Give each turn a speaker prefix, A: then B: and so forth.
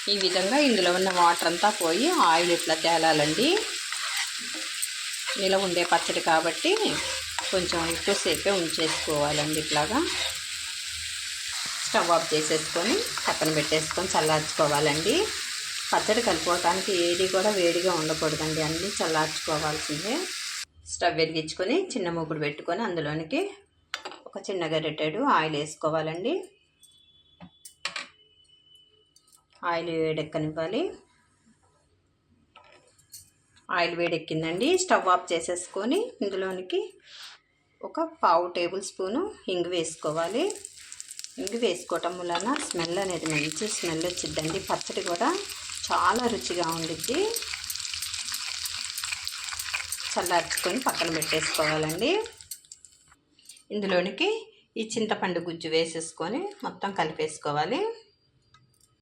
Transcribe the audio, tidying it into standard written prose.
A: ఈ విధంగా ఇందులో ఉన్న వాటర్ అంతా పోయి ఆయిల్ ఇట్లా తేలాలండి. నిలవ ఉండే పచ్చడి కాబట్టి కొంచెం ఎక్కువసేపే ఉంచేసుకోవాలండి. ఇట్లాగా స్టవ్ ఆఫ్ చేసేసుకొని పక్కన పెట్టేసుకొని చల్లార్చుకోవాలండి. పచ్చడి కలుపుకోవటానికి ఏది కూడా వేడిగా ఉండకూడదండి, అన్నీ చల్లార్చుకోవాల్సిందే. స్టవ్ వెలిగించుకొని చిన్న మూకుడు పెట్టుకొని అందులోనికి ఒక చిన్న గరిటెడు ఆయిల్ వేసుకోవాలండి. ఆయిల్ వేడెక్కనివ్వాలి. ఆయిల్ వేడెక్కిందండి. స్టవ్ ఆఫ్ చేసేసుకొని ఇందులోనికి ఒక 1/2 టేబుల్ స్పూను ఇంగు వేసుకోవాలి. ఇంగు వేసుకోవటం వలన స్మెల్ అనేది మంచి స్మెల్ వచ్చిద్దండి. పచ్చడి కూడా చాలా రుచిగా ఉండిద్ది. చల్లార్చుకొని పక్కన పెట్టేసుకోవాలండి. ఇందులోనికి ఈ చింతపండు గుజ్జు వేసేసుకొని మొత్తం కలిపేసుకోవాలి.